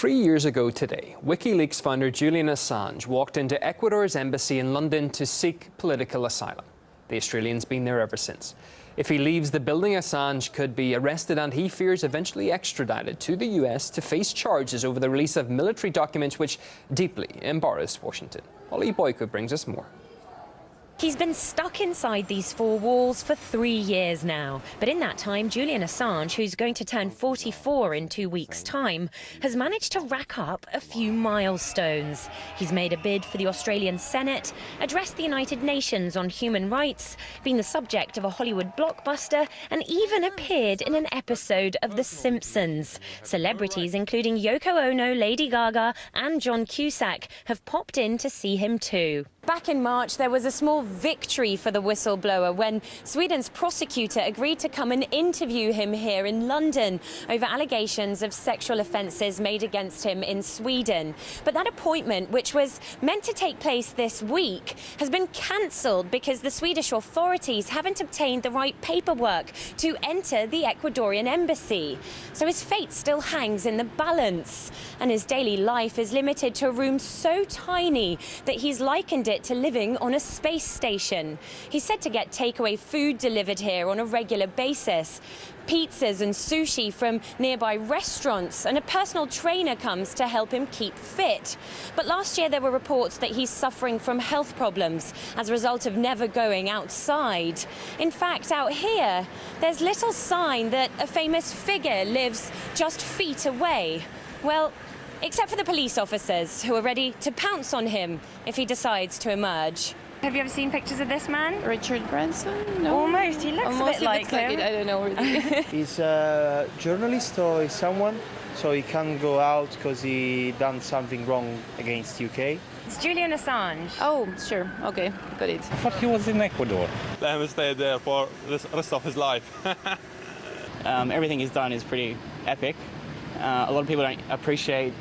3 years ago today, WikiLeaks founder Julian Assange walked into Ecuador's embassy in London to seek political asylum. The Australian's been there ever since. If he leaves the building, Assange could be arrested and he fears eventually extradited to the US to face charges over the release of military documents which deeply embarrass Washington. Ollie Boyko brings us more. He's been stuck inside these four walls for 3 years now. But in that time, Julian Assange, who's going to turn 44 in 2 weeks' time, has managed to rack up a few milestones. He's made a bid for the Australian Senate, addressed the United Nations on human rights, been the subject of a Hollywood blockbuster, and even appeared in an episode of The Simpsons. Celebrities including Yoko Ono, Lady Gaga and John Cusack have popped in to see him too. Back in March, there was a small victory for the whistleblower when Sweden's prosecutor agreed to come and interview him here in London over allegations of sexual offences made against him in Sweden. But that appointment, which was meant to take place this week, has been cancelled because the Swedish authorities haven't obtained the right paperwork to enter the Ecuadorian embassy. So his fate still hangs in the balance, and his daily life is limited to a room so tiny that he's likened it to living on a space station. He's said to get takeaway food delivered here on a regular basis, pizzas and sushi from nearby restaurants, and a personal trainer comes to help him keep fit. But last year there were reports that he's suffering from health problems as a result of never going outside. In fact, out here, there's little sign that a famous figure lives just feet away. Well, except for the police officers, who are ready to pounce on him if he decides to emerge. Have you ever seen pictures of this man? Richard Branson? No. Almost. He looks Almost a bit like him. I don't know really. He's a journalist or is someone, so he can't go out because he done something wrong against UK. It's Julian Assange. Oh, sure. Okay, got it. I thought he was in Ecuador. Let him stay there for the rest of his life. Everything he's done is pretty epic. A lot of people don't appreciate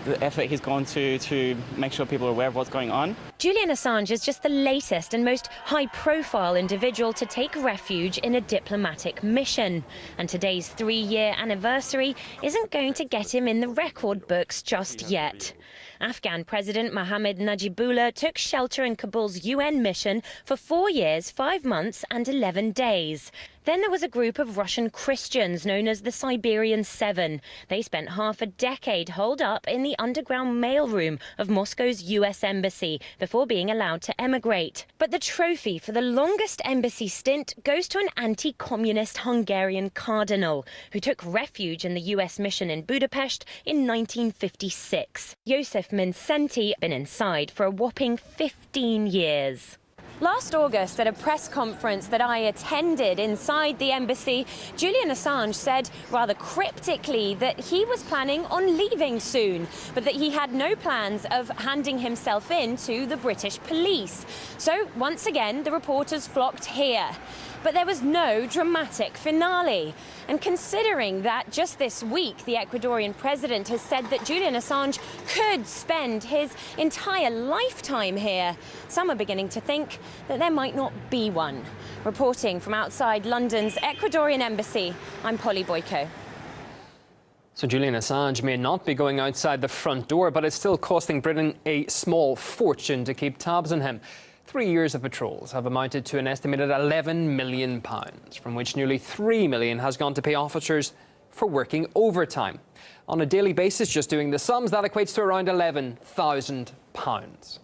the effort he's gone to make sure people are aware of what's going on. Julian Assange is just the latest and most high-profile individual to take refuge in a diplomatic mission. And today's 3-year anniversary isn't going to get him in the record books just yet. Afghan President Mohammad Najibullah took shelter in Kabul's UN mission for 4 years, 5 months and 11 days. Then there was a group of Russian Christians known as the Siberian Seven. They spent half a decade holed up in the underground mailroom of Moscow's US embassy before being allowed to emigrate. But the trophy for the longest embassy stint goes to an anti-communist Hungarian cardinal who took refuge in the US mission in Budapest in 1956. Josef Mincenti had been inside for a whopping 15 years. Last August, at a press conference that I attended inside the embassy, Julian Assange said rather cryptically that he was planning on leaving soon, but that he had no plans of handing himself in to the British police. So once again, the reporters flocked here. But there was no dramatic finale. And considering that just this week the Ecuadorian president has said that Julian Assange could spend his entire lifetime here, some are beginning to think that there might not be one. Reporting from outside London's Ecuadorian embassy, I'm Polly Boyko. So Julian Assange may not be going outside the front door, but it's still costing Britain a small fortune to keep tabs on him. 3 years of patrols have amounted to an estimated £11 million, from which nearly £3 million has gone to pay officers for working overtime. On a daily basis, just doing the sums, that equates to around £11,000.